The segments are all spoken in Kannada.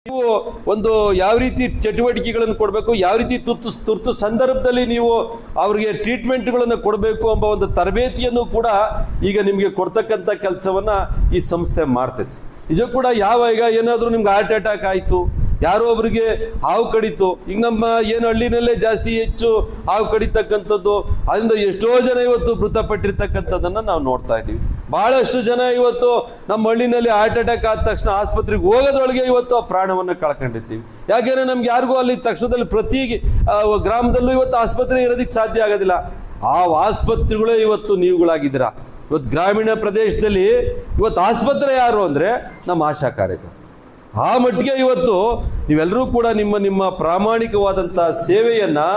ನೀವು ಒಂದು ಯಾವ ರೀತಿ ಚಟುವಟಿಕೆಗಳನ್ನು ಕೊಡಬೇಕು, ಯಾವ ರೀತಿ ತುರ್ತು ಸಂದರ್ಭದಲ್ಲಿ ನೀವು ಅವರಿಗೆ ಟ್ರೀಟ್ಮೆಂಟ್ಗಳನ್ನು ಕೊಡಬೇಕು ಎಂಬ ಒಂದು ತರಬೇತಿಯನ್ನು ಕೂಡ ಈಗ ನಿಮಗೆ ಕೊಡ್ತಕ್ಕಂಥ ಕೆಲಸವನ್ನು ಈ ಸಂಸ್ಥೆ ಮಾಡ್ತೈತೆ. ನಿಜ ಕೂಡ ಈಗ ಏನಾದರೂ ನಿಮ್ಗೆ ಹಾರ್ಟ್ ಅಟ್ಯಾಕ್ ಆಯಿತು, ಯಾರೋ ಒಬ್ಬರಿಗೆ ಹಾವು ಕಡಿತು, ಈಗ ನಮ್ಮ ಏನು ಹಳ್ಳಿನಲ್ಲೇ ಜಾಸ್ತಿ ಹೆಚ್ಚು ಹಾವು ಕಡಿತಕ್ಕಂಥದ್ದು, ಅದರಿಂದ ಎಷ್ಟೋ ಜನ ಇವತ್ತು ಮೃತಪಟ್ಟಿರ್ತಕ್ಕಂಥದ್ದನ್ನು ನಾವು ನೋಡ್ತಾ ಇದ್ದೀವಿ. ಭಾಳಷ್ಟು ಜನ ಇವತ್ತು ನಮ್ಮ ಹಳ್ಳಿನಲ್ಲಿ ಹಾರ್ಟ್ ಅಟ್ಯಾಕ್ ಆದ ತಕ್ಷಣ ಆಸ್ಪತ್ರೆಗೆ ಹೋಗೋದ್ರೊಳಗೆ ಇವತ್ತು ಆ ಪ್ರಾಣವನ್ನು ಕಳ್ಕೊಂಡಿರ್ತೀವಿ. ಯಾಕೆಂದರೆ ನಮ್ಗೆ ಯಾರಿಗೂ ಅಲ್ಲಿ ತಕ್ಷಣದಲ್ಲಿ ಪ್ರತಿ ಗ್ರಾಮದಲ್ಲೂ ಇವತ್ತು ಆಸ್ಪತ್ರೆ ಇರೋದಕ್ಕೆ ಸಾಧ್ಯ ಆಗೋದಿಲ್ಲ. ಆ ಆಸ್ಪತ್ರೆಗಳೇ ಇವತ್ತು ನೀವುಗಳಾಗಿದ್ದೀರಾ. ಇವತ್ತು ಗ್ರಾಮೀಣ ಪ್ರದೇಶದಲ್ಲಿ ಇವತ್ತು ಆಸ್ಪತ್ರೆ ಯಾರು ಅಂದರೆ ನಮ್ಮ ಆಶಾ ಕಾರ್ಯಕರ್ತರು. ಆ ಮಟ್ಟಿಗೆ ಇವತ್ತು ನೀವೆಲ್ಲರೂ ಕೂಡ ನಿಮ್ಮ ಪ್ರಾಮಾಣಿಕವಾದಂಥ ಸೇವೆಯನ್ನು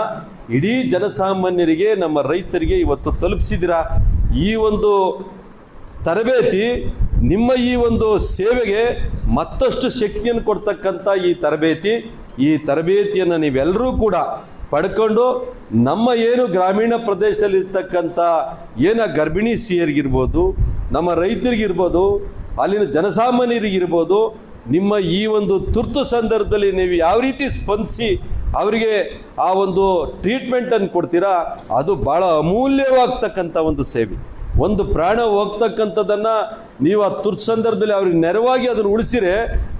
ಇಡೀ ಜನಸಾಮಾನ್ಯರಿಗೆ, ನಮ್ಮ ರೈತರಿಗೆ ಇವತ್ತು ತಲುಪಿಸಿದ್ದೀರಾ. ಈ ಒಂದು ತರಬೇತಿ ನಿಮ್ಮ ಈ ಒಂದು ಸೇವೆಗೆ ಮತ್ತಷ್ಟು ಶಕ್ತಿಯನ್ನು ಕೊಡ್ತಕ್ಕಂಥ ಈ ತರಬೇತಿಯನ್ನು ನೀವೆಲ್ಲರೂ ಕೂಡ ಪಡ್ಕೊಂಡು ನಮ್ಮ ಏನು ಗ್ರಾಮೀಣ ಪ್ರದೇಶದಲ್ಲಿರ್ತಕ್ಕಂಥ ಗರ್ಭಿಣಿ ಸ್ತ್ರೀಯರಿಗಿರ್ಬೋದು, ನಮ್ಮ ರೈತರಿಗಿರ್ಬೋದು, ಅಲ್ಲಿನ ಜನಸಾಮಾನ್ಯರಿಗಿರ್ಬೋದು, ನಿಮ್ಮ ಈ ಒಂದು ತುರ್ತು ಸಂದರ್ಭದಲ್ಲಿ ನೀವು ಯಾವ ರೀತಿ ಸ್ಪಂದಿಸಿ ಅವರಿಗೆ ಆ ಒಂದು ಟ್ರೀಟ್ಮೆಂಟನ್ನು ಕೊಡ್ತೀರಾ, ಅದು ಭಾಳ ಅಮೂಲ್ಯವಾಗ್ತಕ್ಕಂಥ ಒಂದು ಸೇವೆ. ಒಂದು ಪ್ರಾಣ ಹೋಗ್ತಕ್ಕಂಥದ್ದನ್ನು ನೀವು ಆ ತುರ್ತು ಸಂದರ್ಭದಲ್ಲಿ ಅವ್ರಿಗೆ ನೆರವಾಗಿ ಅದನ್ನು ಉಳಿಸಿರೆ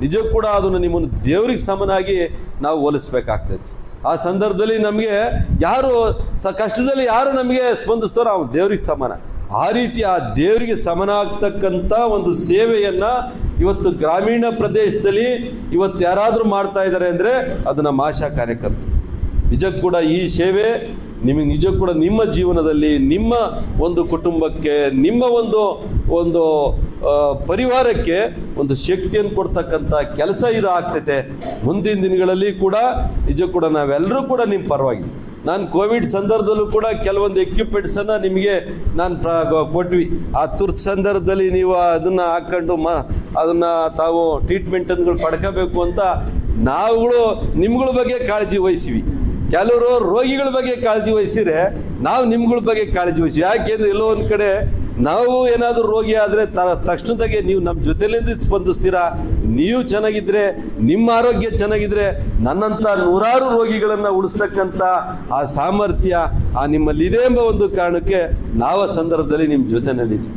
ನಿಜ ಕೂಡ ಅದನ್ನು ನಿಮ್ಮನ್ನು ದೇವ್ರಿಗೆ ಸಮನಾಗಿ ನಾವು ಹೋಲಿಸ್ಬೇಕಾಗ್ತೈತೆ. ಆ ಸಂದರ್ಭದಲ್ಲಿ ನಮಗೆ ಯಾರು ಕಷ್ಟದಲ್ಲಿ ಯಾರು ನಮಗೆ ಸ್ಪಂದಿಸ್ತಾರೋ ಅವ್ರು ದೇವ್ರಿಗೆ ಸಮಾನ. ಆ ರೀತಿ ಆ ದೇವರಿಗೆ ಸಮನ ಆಗ್ತಕ್ಕಂಥ ಒಂದು ಸೇವೆಯನ್ನು ಇವತ್ತು ಗ್ರಾಮೀಣ ಪ್ರದೇಶದಲ್ಲಿ ಇವತ್ತು ಯಾರಾದರೂ ಮಾಡ್ತಾ ಇದ್ದಾರೆ ಅಂದರೆ ಅದು ನಮ್ಮ ಆಶಾ ಕಾರ್ಯಕರ್ತರು. ನಿಜ ಕೂಡ ಈ ಸೇವೆ ನಿಮಗೆ ನಿಜ ಕೂಡ ನಿಮ್ಮ ಜೀವನದಲ್ಲಿ, ನಿಮ್ಮ ಒಂದು ಕುಟುಂಬಕ್ಕೆ, ನಿಮ್ಮ ಒಂದು ಪರಿವಾರಕ್ಕೆ ಒಂದು ಶಕ್ತಿಯನ್ನು ಕೊಡ್ತಕ್ಕಂಥ ಕೆಲಸ ಇದು ಆಗ್ತೈತೆ. ಮುಂದಿನ ದಿನಗಳಲ್ಲಿ ಕೂಡ ನಿಜ ಕೂಡ ನಾವೆಲ್ಲರೂ ಕೂಡ ನಿಮ್ಮ ಪರವಾಗಿ, ನಾನು ಕೋವಿಡ್ ಸಂದರ್ಭದಲ್ಲೂ ಕೂಡ ಕೆಲವೊಂದು ಎಕ್ವಿಪ್ಮೆಂಟ್ಸನ್ನು ನಿಮಗೆ ಕೊಟ್ವಿ. ಆ ತುರ್ತು ಸಂದರ್ಭದಲ್ಲಿ ನೀವು ಅದನ್ನು ಹಾಕ್ಕೊಂಡು ಅದನ್ನು ತಾವು ಟ್ರೀಟ್ಮೆಂಟನ್ನು ಪಡ್ಕೋಬೇಕು ಅಂತ ನಾವುಗಳು ನಿಮ್ಗಳ ಬಗ್ಗೆ ಕಾಳಜಿ ವಹಿಸಿವಿ. ಕೆಲವರು ರೋಗಿಗಳ ಬಗ್ಗೆ ಕಾಳಜಿ ವಹಿಸಿದ್ರೆ ನಾವು ನಿಮ್ಗಳ ಬಗ್ಗೆ ಕಾಳಜಿ ವಹಿಸಿ. ಯಾಕೆಂದರೆ ಎಲ್ಲೋ ಒಂದು ಕಡೆ ನಾವು ಏನಾದರೂ ರೋಗಿ ಆದರೆ ತಕ್ಷಣದಾಗೆ ನೀವು ನಮ್ಮ ಜೊತೆಲಿಂದ ಸ್ಪಂದಿಸ್ತೀರಾ. ನೀವು ಚೆನ್ನಾಗಿದ್ದರೆ, ನಿಮ್ಮ ಆರೋಗ್ಯ ಚೆನ್ನಾಗಿದ್ದರೆ ನನ್ನಂಥ ನೂರಾರು ರೋಗಿಗಳನ್ನು ಉಳಿಸ್ತಕ್ಕಂಥ ಆ ಸಾಮರ್ಥ್ಯ ನಿಮ್ಮಲ್ಲಿದೆ ಎಂಬ ಒಂದು ಕಾರಣಕ್ಕೆ ನಾವು ಆ ಸಂದರ್ಭದಲ್ಲಿ ನಿಮ್ಮ ಜೊತೆನಲ್ಲಿದ್ದೀವಿ.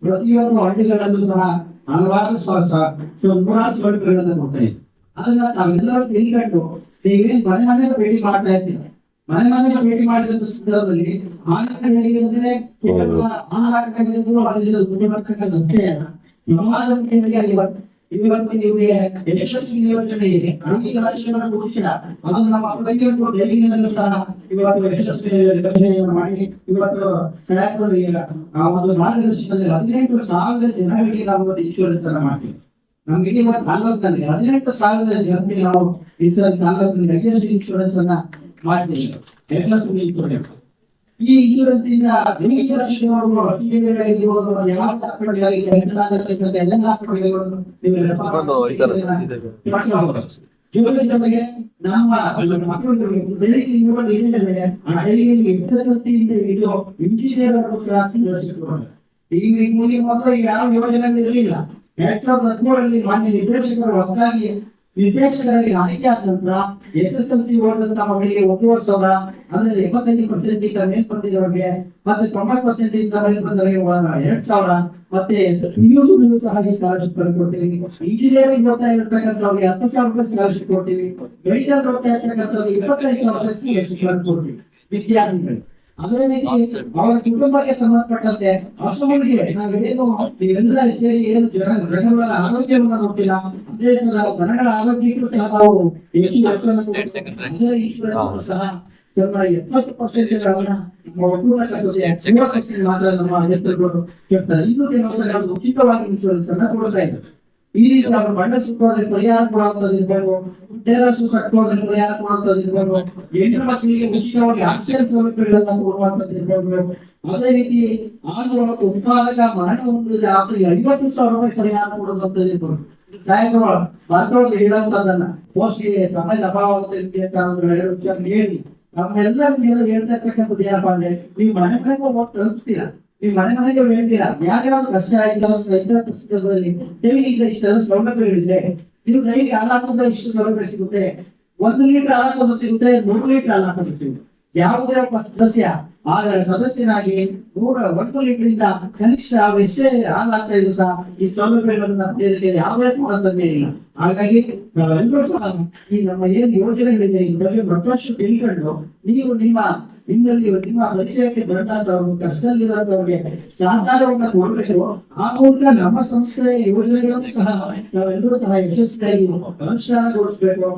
ಪ್ರತಿಯೊಂದು ಹಳ್ಳಿಗಳಲ್ಲೂ ಸಹ ಹಲವಾರು ನೂರಾರು ಸೌಲಭ್ಯಗಳನ್ನು ಕೊಡ್ತಾರೆ. ಅದನ್ನ ನಾವೆಲ್ಲರೂ ತಿಳ್ಕೊಂಡು ನೀವೇನು ಮನೆ ಭೇಟಿ ಮಾಡ್ತಾ ಇರ್ತೀರ. ಮನೆ ಭೇಟಿ ಮಾಡಿದಂತ ಸಂದರ್ಭದಲ್ಲಿ ಇವತ್ತು ನಿಮಗೆ ಯಶಸ್ವಿ ಯೋಜನೆ ಇದೆ. ಅದನ್ನು ನಮ್ಮ ಪ್ರತಿಯೊಂದು ಸಹ ಇವತ್ತು ಯಶಸ್ವಿ ಯೋಜನೆಯನ್ನು ಮಾಡಿ ಇವತ್ತು ಆ ಒಂದು ಮಾರ್ಗದರ್ಶನದಲ್ಲಿ 18,000 ಜನರಿಗೆ ನಾವು ಇನ್ಶೂರೆನ್ಸ್ ಅನ್ನು ಮಾಡ್ತೀವಿ. ನಮ್ಗೆ ಇಡೀ 18,000 ಜನರಿಗೆ ನಾವು ಈ ಸಲ ಇನ್ಶೂರೆನ್ಸ್ ಅನ್ನ ಮಾಡ್ತೀವಿ. ಈ ಇನ್ಶೂರೆನ್ಸ್ ಇಂದ ಜೊತೆಗೆ ನಮ್ಮ ಮಕ್ಕಳು ಇಂಜಿನಿಯರ್ ಈ ಮೊದಲು ಯಾವ ಯೋಜನೆ ಇರಲಿಲ್ಲ. 2013 ಮಾನ್ಯ ನಿರ್ದೇಶಕರು ಹೊಸದಾಗಿ ನಿರ್ದೇಶಕರಾಗಿ ಆಯ್ಕೆ ಆದ ನಂತರ SSLC ಓದಿದಂತ ಮಕ್ಕಳಿಗೆ 1,00,000 ಅಂದ್ರೆ 75% ಮೇಲ್ಪಟ್ಟಿದವರಿಗೆ ಮತ್ತೆ 90% ಇಂದ ಮೇಲ್ಪಟ್ಟವರಿಗೆ 2,000 ಮತ್ತೆ PUC ಸಹ ಸ್ಕಾಲರ್ಶಿಪ್ ಕೊಡ್ತೀವಿ. ಇಂಜಿನಿಯರಿಂಗ್ ಓದ್ತಾ ಇರ್ತಕ್ಕಂಥವ್ರಿಗೆ 10,000 ರೂಪಾಯಿ ಸ್ಕಾಲರ್ಶಿಪ್ ಕೊಡ್ತೀವಿ. ಮೆಡಿಕಲ್ ಓದ್ತಾ ಇರ್ತಕ್ಕಂಥವ್ರಿಗೆ 25,000 ಸ್ಕಾಲರ್ಶಿಪ್ ಕೊಡ್ತೀವಿ ವಿದ್ಯಾರ್ಥಿಗಳು. ಅದೇ ರೀತಿ ಅವರ ಕುಟುಂಬಕ್ಕೆ ಸಂಬಂಧಪಟ್ಟಂತೆ ಹಸುಗಳಿಗೆ ನಾವೇನು ನೀವೆಲ್ಲ ಸೇರಿ ಏನು ಜನಗಳ ಆರೋಗ್ಯವನ್ನು ನೋಡ್ತಿಲ್ಲ, ಅದೇ ಜನಗಳ ಆರೋಗ್ಯಕ್ಕೂ ಸಹ ನಾವು ಇನ್ಶೂರೆನ್ಸ್ ಸಹ 70% ಮಾತ್ರ ನಮ್ಮ ರೈತರುಗಳು ಕೇಳ್ತಾರೆ. ಇನ್ನೂ ಕೆಲವು ಉಚಿತವಾಗಿ ಇನ್ಶೂರೆನ್ಸ್ ಅನ್ನ ಕೊಡ್ತಾ ಇದ್ದಾರೆ. ಈ ರೀತಿ ಅವರು ಬಣ್ಣ ಸುತ್ತೋದ್ರೆ ಪರಿಹಾರ ಕೊಡುವಂತದಿರ್ಬೋದು, ಟೆರಸು ಕಟ್ಟೋದ್ರೆ ಪರಿಹಾರ ಕೊಡುವಂತದಿರ್ಬೋದು, ಹೆಣ್ಣು ಮಕ್ಕಳಿಗೆ ಉಚಿತವಾಗಿ ಆಕ್ಸಿಜನ್ ಸೌಲಭ್ಯಗಳನ್ನ ಕೊಡುವಂತದಿರ್ಬೋದು, ಅದೇ ರೀತಿ ಆಗುವ ಉತ್ಪಾದಕ ಮರಣ ಹೊಂದಿದ 50,000 ರೂಪಾಯಿ ಪರಿಹಾರ ಕೊಡುವಂತದಿರ್ಬೋದು. ಸಾಯಕರು ಬರ್ಕೊಂಡು ಹೇಳುವಂತದನ್ನ ಮೋಸ್ಟ್ಲಿ ಸಮಯದ ಅಭಾವ ಹೇಳಿ ನಮ್ಮೆಲ್ಲರಿಗೂ ಹೇಳ್ತಾ ಇರ್ತಕ್ಕಂಥದ್ದು ಏನಪ್ಪಾ ಅಂದ್ರೆ ನೀವು ಮನೆ ಮನೆಗೆ ಹೋಗಿ ತಲುಪ್ತೀರಾ. ಈ ಮನೆಗೆ ಹೇಳ್ತೀರಾ ಯಾರ್ಯಾವ್ದು ಕಷ್ಟ ಆಯ್ತಾ ಇಂಥ ಪುಸ್ತಕದಲ್ಲಿ ಡೈಲಿಯಿಂದ ಇಷ್ಟೆಲ್ಲ ಸೌಲಭ್ಯಗಳಿದೆ, ನೀವು ಡೈಲಿ ಹಾಲು ಹಾಕಿದ್ರೆ ಇಷ್ಟು ಸೌಲಭ್ಯ ಸಿಗುತ್ತೆ, 1 ಲೀಟರ್ ಹಾಲು ಹಾಕೋದು ಸಿಗುತ್ತೆ, 3 ಲೀಟರ್ ಹಾಲು ಹಾಕೋದು ಸಿಗುತ್ತೆ. ಯಾವುದೇ ಒಬ್ಬ ಸದಸ್ಯ ಆ ಸದಸ್ಯನಾಗಿ 1 ಲೀಟರ್ ಇಂದ ಕನಿಷ್ಠ ಎಷ್ಟೇ ಹಾಲು ಹಾಕ್ತಾ ಇದ್ರು ಸಹ ಈ ಸೌಲಭ್ಯಗಳನ್ನ ಯಾವುದೇ ತಂದೆ ಇಲ್ಲ. ಹಾಗಾಗಿ ನಾವೆಲ್ಲರೂ ಸಹ ಈ ನಮ್ಮ ಏನ್ ಯೋಜನೆಗಳಿದೆ ಈ ಬಗ್ಗೆ ಮತ್ತಷ್ಟು ತಿಳ್ಕೊಂಡು ನೀವು ನಿಮ್ಮಲ್ಲಿ ನಿಮ್ಮ ಪರಿಚಯಕ್ಕೆ ಬರತಕ್ಕಂಥವ್ರು ಕಷ್ಟದಲ್ಲಿರೋರಿಗೆ ಸಹಕಾರವನ್ನ ಕೊಡಬೇಕು. ಆ ಮೂಲಕ ನಮ್ಮ ಸಂಸ್ಥೆಯ ಯೋಜನೆಗಳನ್ನು ಸಹ ನಾವೆಲ್ಲರೂ ಸಹ ಯಶಸ್ವಿಯಾಗಿ ಅನುಷ್ಠಾನಗೊಳಿಸಬೇಕು.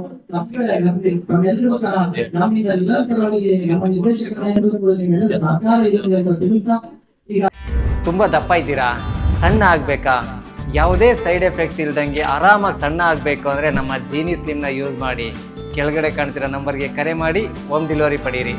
ನಮ್ಮೆಲ್ಲರೂ ಸಹ ನಮ್ಮಿಂದ ನಿರಂತರವಾಗಿ ನಮ್ಮ ನಿರ್ದೇಶಕರ ನಿಮ್ಮೆಲ್ಲರ ಸಹಕಾರ ಇರುತ್ತೆ ಅಂತ ತಿಳಿಸ್ತಾ ಈಗ ತುಂಬ ದಪ್ಪ ಇದ್ದೀರಾ, ಸಣ್ಣ ಆಗಬೇಕಾ, ಯಾವುದೇ ಸೈಡ್ ಎಫೆಕ್ಟ್ ಇಲ್ದಂಗೆ ಆರಾಮಾಗಿ ಸಣ್ಣ ಆಗಬೇಕು ಅಂದರೆ ನಮ್ಮ ಜೀನಿ ಸ್ಲಿಮ್ನ ಯೂಸ್ ಮಾಡಿ. ಕೆಳಗಡೆ ಕಾಣ್ತಿರೋ ನಂಬರ್ಗೆ ಕರೆ ಮಾಡಿ ಹೋಮ್ ಡೆಲಿವರಿ ಪಡೀರಿ.